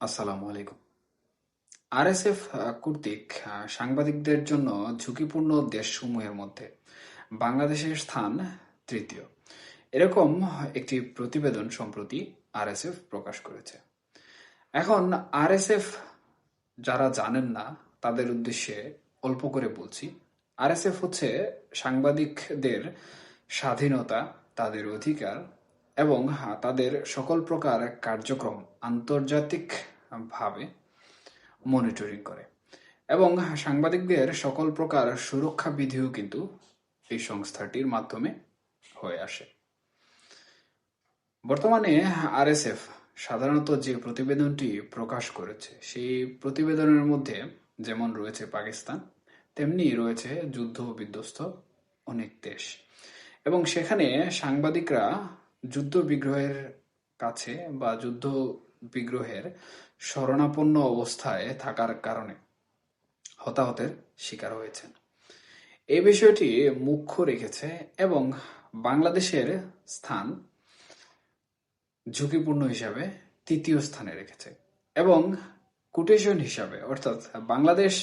আসসালামু আলাইকুম। আরএসএফ কর্তৃক সাংবাদিকদের জন্য ঝুঁকিপূর্ণ দেশসমূহের মধ্যে বাংলাদেশের স্থান তৃতীয়। এরকম একটি প্রতিবেদন সম্প্রতি আরএসএফ প্রকাশ করেছে। এখন আরএসএফ যারা জানেন না তাদের উদ্দেশ্যে অল্প করে বলছি। আরএসএফ হচ্ছে সাংবাদিকদের স্বাধীনতা, তাদের অধিকার এবং তাদের সকল প্রকার কার্যক্রম আন্তর্জাতিকভাবে মনিটরিং করে এবং সাংবাদিকদের সকল প্রকার সুরক্ষা বিধিও কিন্তু এই সংস্থাটির মাধ্যমে হয়ে আসে। বর্তমানে আরএসএফ সাধারণত যে প্রতিবেদনটি প্রকাশ করেছে সেই প্রতিবেদনের মধ্যে যেমন রয়েছে পাকিস্তান, তেমনি রয়েছে যুদ্ধ বিধ্বস্ত অনেক দেশ এবং সেখানে সাংবাদিকরা যুদ্ধ বিগ্রহের কাছে বা যুদ্ধ বিগ্রহের শরণাপন্ন অবস্থায় থাকার কারণে হতাহতের শিকার হয়েছেন। এই বিষয়টি মুখ্য রেখেছে এবং বাংলাদেশের স্থান ঝুঁকিপূর্ণ হিসাবে তৃতীয় স্থানে রেখেছে এবং কোটেশন হিসাবে, অর্থাৎ বাংলাদেশ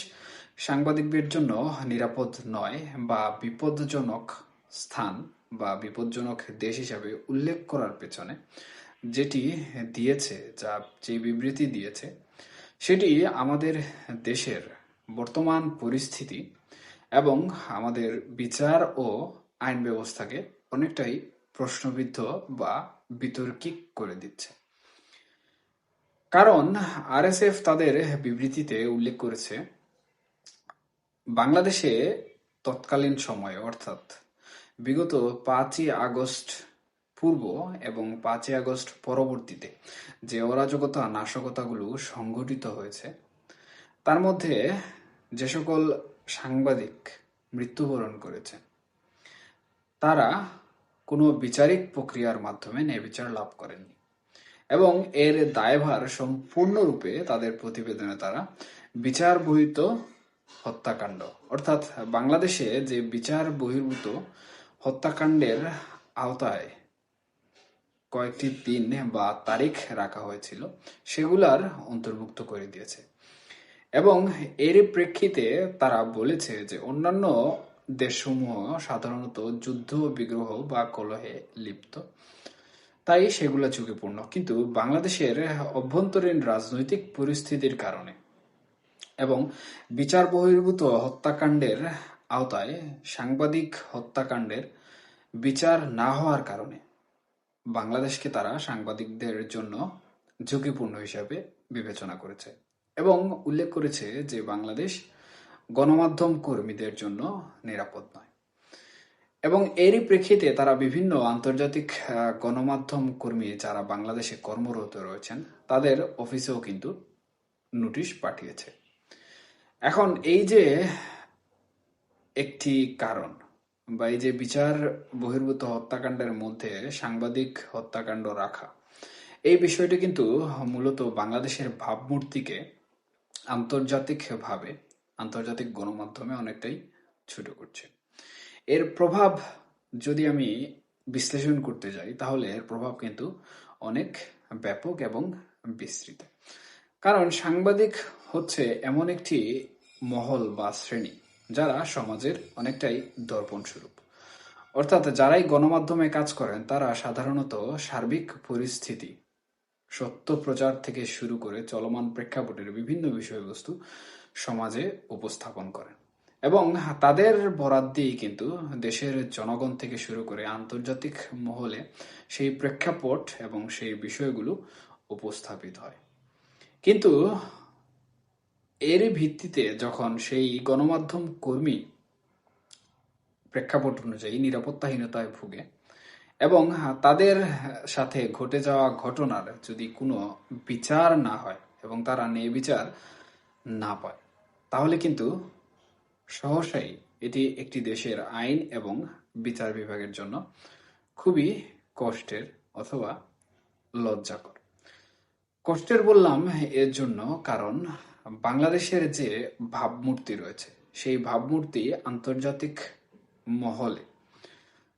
সাংবাদিকদের জন্য নিরাপদ নয় বা বিপজ্জনক স্থান বা বিপজ্জনক দেশ হিসাবে উল্লেখ করার পেছনে যেটি দিয়েছে, যে বিবৃতি দিয়েছে, সেটি আমাদের দেশের বর্তমান পরিস্থিতি এবং আমাদের বিচার ও আইন ব্যবস্থাকে অনেকটাই প্রশ্নবিদ্ধ বা বিতর্কিক করে দিচ্ছে। কারণ আরএসএফ তাদের বিবৃতিতে উল্লেখ করেছে বাংলাদেশে তৎকালীন সময়ে, অর্থাৎ বিগত 5ই আগস্ট পূর্ব এবং 5ই আগস্ট পরবর্তীতে যে অরাজকতা নাশকতাগুলো সংঘটিত হয়েছে তার মধ্যে যে সকল সাংবাদিক মৃত্যুবরণ করেছে তারা কোনো বিচারিক প্রক্রিয়ার মাধ্যমে ন্যায়বিচার লাভ করেননি এবং এর দায়ভার সম্পূর্ণরূপে তাদের প্রতিবেদনে তারা বিচার বহির্ভূত হত্যাকাণ্ড, অর্থাৎ বাংলাদেশে যে বিচার বহির্ভূত হত্যাকাণ্ডের আওতায় কয়েকটি দিন বা তারিখ রাখা হয়েছিল সেগুলার অন্তর্ভুক্ত করে দিয়েছে এবং এর প্রেক্ষিতে তারা বলেছে যে অন্যান্য দেশসমূহ সাধারণত যুদ্ধ বিগ্রহ বা কলহে লিপ্ত, তাই সেগুলো ঝুঁকিপূর্ণ, কিন্তু বাংলাদেশের অভ্যন্তরীণ রাজনৈতিক পরিস্থিতির কারণে এবং বিচার বহির্ভূত হত্যাকাণ্ডের আওতায় সাংবাদিক হত্যাকাণ্ডের বিচার না হওয়ার কারণে বাংলাদেশকে তারা সাংবাদিকদের জন্য ঝুঁকিপূর্ণ হিসাবে বিবেচনা করেছে এবং উল্লেখ করেছে যে বাংলাদেশ গণমাধ্যম কর্মীদের জন্য নিরাপদ নয় এবং এরই প্রেক্ষিতে তারা বিভিন্ন আন্তর্জাতিক গণমাধ্যম কর্মী যারা বাংলাদেশে কর্মরত রয়েছেন তাদের অফিসেও কিন্তু নোটিশ পাঠিয়েছে। এখন এই যে একটি কারণ বা এই যে বিচার বহির্ভূত হত্যাকাণ্ডের মধ্যে সাংবাদিক হত্যাকাণ্ড রাখা, এই বিষয়টি কিন্তু মূলত বাংলাদেশের ভাবমূর্তিকে আন্তর্জাতিকভাবে আন্তর্জাতিক গণমাধ্যমে অনেকটাই ছোট করছে। এর প্রভাব যদি আমি বিশ্লেষণ করতে যাই তাহলে এর প্রভাব কিন্তু অনেক ব্যাপক এবং বিস্তৃত। কারণ সাংবাদিক হচ্ছে এমন একটি মহল বা শ্রেণী যারা সমাজের অনেকটাই দর্পণ স্বরূপ, অর্থাৎ যারাই গণমাধ্যমে কাজ করেন তারা সাধারণত সার্বিক পরিস্থিতি, সত্য প্রচার থেকে শুরু করে চলমান প্রেক্ষাপটের বিভিন্ন বিষয়বস্তু সমাজে উপস্থাপন করেন এবং তাদের বরাত দিয়েই কিন্তু দেশের জনগণ থেকে শুরু করে আন্তর্জাতিক মহলে সেই প্রেক্ষাপট এবং সেই বিষয়গুলো উপস্থাপিত হয়। কিন্তু এরই ভিত্তিতে যখন সেই গণমাধ্যম কর্মী প্রেক্ষাপট অনুযায়ী নিরাপত্তাহীনতায় ভুগে এবং তাদের সাথে ঘটে যাওয়া ঘটনার যদি কোনো বিচার না হয় এবং তারা ন্যায় বিচার না পায় তাহলে কিন্তু সহসাই এটি একটি দেশের আইন এবং বিচার বিভাগের জন্য খুবই কষ্টের অথবা লজ্জাকর। কষ্টের বললাম এর জন্য কারণ বাংলাদেশের যে ভাবমূর্তি রয়েছে সেই ভাবমূর্তি আন্তর্জাতিক মহলে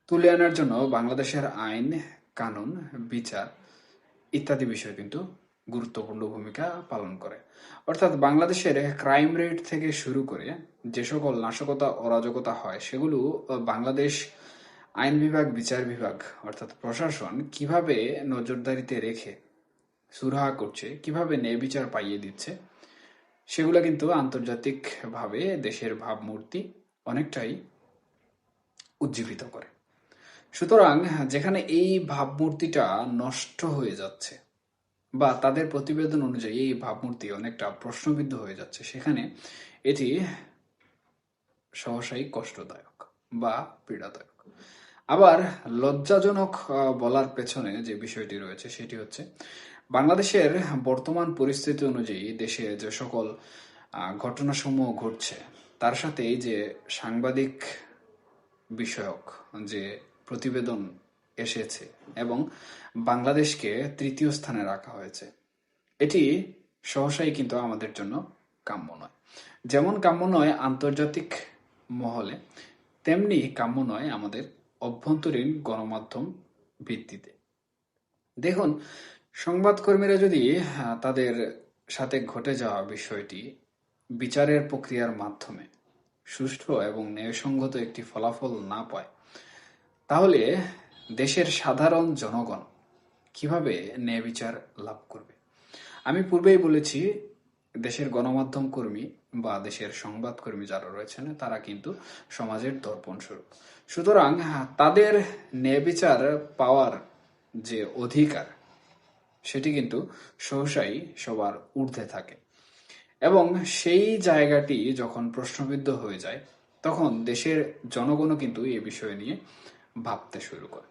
তুলে আনার জন্য বাংলাদেশের আইন, কানুন, বিচার ইত্যাদি বিষয় কিন্তু গুরুত্বপূর্ণ ভূমিকা পালন করে। অর্থাৎ বাংলাদেশের ক্রাইম রেট থেকে শুরু করে যে সকল নাশকতা অরাজকতা হয় সেগুলো বাংলাদেশ আইন বিভাগ, বিচার বিভাগ অর্থাৎ প্রশাসন কিভাবে নজরদারিতে রেখে সুরাহা করছে, কিভাবে ন্যায় বিচার পাইয়ে দিচ্ছে, সেগুলো কিন্তু আন্তর্জাতিকভাবে দেশের ভাবমূর্তি অনেকটাই উজ্জীবিত করে। সুতরাং যেখানে এই ভাবমূর্তিটা নষ্ট হয়ে যাচ্ছে বা তাদের প্রতিবেদন অনুযায়ী এই ভাবমূর্তি অনেকটা প্রশ্নবিদ্ধ হয়ে যাচ্ছে, সেখানে এটি সহসাই কষ্টদায়ক বা পীড়াদায়ক। আবার লজ্জাজনক বলার পেছনে যে বিষয়টি রয়েছে সেটি হচ্ছে বাংলাদেশের বর্তমান পরিস্থিতি অনুযায়ী দেশে যে সকল ঘটনাসমূহ ঘটছে তার সাথে এই যে সাংবাদিক বিষয়ক যে প্রতিবেদন এসেছে এবং বাংলাদেশকে তৃতীয় স্থানে রাখা হয়েছে, এটি সহসাই কিন্তু আমাদের জন্য কাম্য নয়। যেমন কাম্য নয় আন্তর্জাতিক মহলে, তেমনি কাম্য নয় আমাদের অভ্যন্তরীণ গণমাধ্যম ভিত্তিতে। দেখুন, সংবাদকর্মীরা যদি তাদের সাথে ঘটে যাওয়া বিষয়টি বিচারের প্রক্রিয়ার মাধ্যমে সুষ্ঠু এবং ন্যায়সঙ্গত একটি ফলাফল না পায়, তাহলে দেশের সাধারণ জনগণ কিভাবে ন্যায় বিচার লাভ করবে? আমি পূর্বেই বলেছি, দেশের গণমাধ্যম কর্মী বা দেশের সংবাদকর্মী যারা রয়েছেন তারা কিন্তু সমাজের দর্পণ স্বরূপ। সুতরাং তাদের ন্যায় বিচার পাওয়ার যে অধিকার সেটি কিন্তু সহসাই সবার ঊর্ধ্বে থাকে এবং সেই জায়গাটি যখন প্রশ্নবিদ্ধ হয়ে যায় তখন দেশের জনগণও কিন্তু এ বিষয় নিয়ে ভাবতে শুরু করে।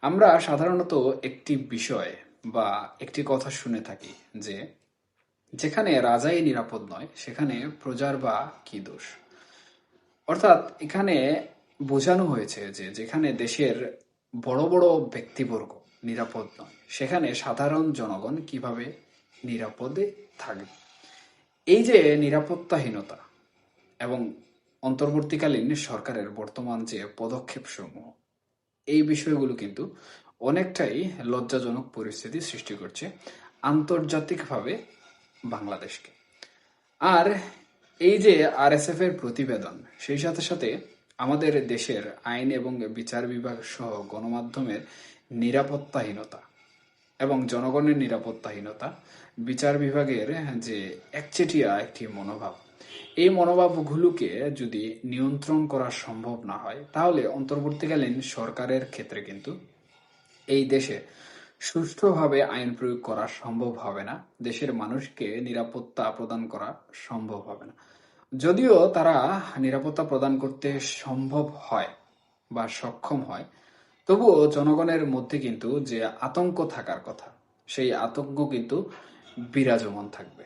আমরা সাধারণত একটি বিষয় বা একটি কথা শুনে থাকি যে যেখানে রাজাই নিরাপদ নয় সেখানে প্রজার বা কি দোষ। অর্থাৎ এখানে বোঝানো হয়েছে যে যেখানে দেশের বড় বড় ব্যক্তিবর্গ নিরাপদ নয় সেখানে সাধারণ জনগণ কিভাবে নিরাপদে থাকবে। এই যে নিরাপত্তাহীনতা এবং অন্তর্বর্তীকালীন সরকারের বর্তমান যে পদক্ষেপ সমূহ, এই বিষয়গুলো কিন্তু অনেকটাই লজ্জাজনক পরিস্থিতি সৃষ্টি করছে আন্তর্জাতিকভাবে বাংলাদেশকে। আর এই যে আরএসএফ এর প্রতিবেদন, সেই সাথে সাথে আমাদের দেশের আইন এবং বিচার বিভাগ সহ গণমাধ্যমের নিরাপত্তাহীনতা এবং জনগণের নিরাপত্তাহীনতা, বিচার বিভাগের যে একচেটিয়া একটি মনোভাব, এই মনোভাবগুলোকে যদি নিয়ন্ত্রণ করা সম্ভব না হয় তাহলে অন্তর্বর্তীকালীন সরকারের ক্ষেত্রে কিন্তু এই দেশে সুষ্ঠুভাবে আইন প্রয়োগ করা সম্ভব হবে না, দেশের মানুষকে নিরাপত্তা প্রদান করা সম্ভব হবে না। যদিও তারা নিরাপত্তা প্রদান করতে সম্ভব হয় বা সক্ষম হয়, তবুও জনগণের মধ্যে কিন্তু যে আতঙ্ক থাকার কথা সেই আতঙ্ক কিন্তু বিরাজমান থাকবে।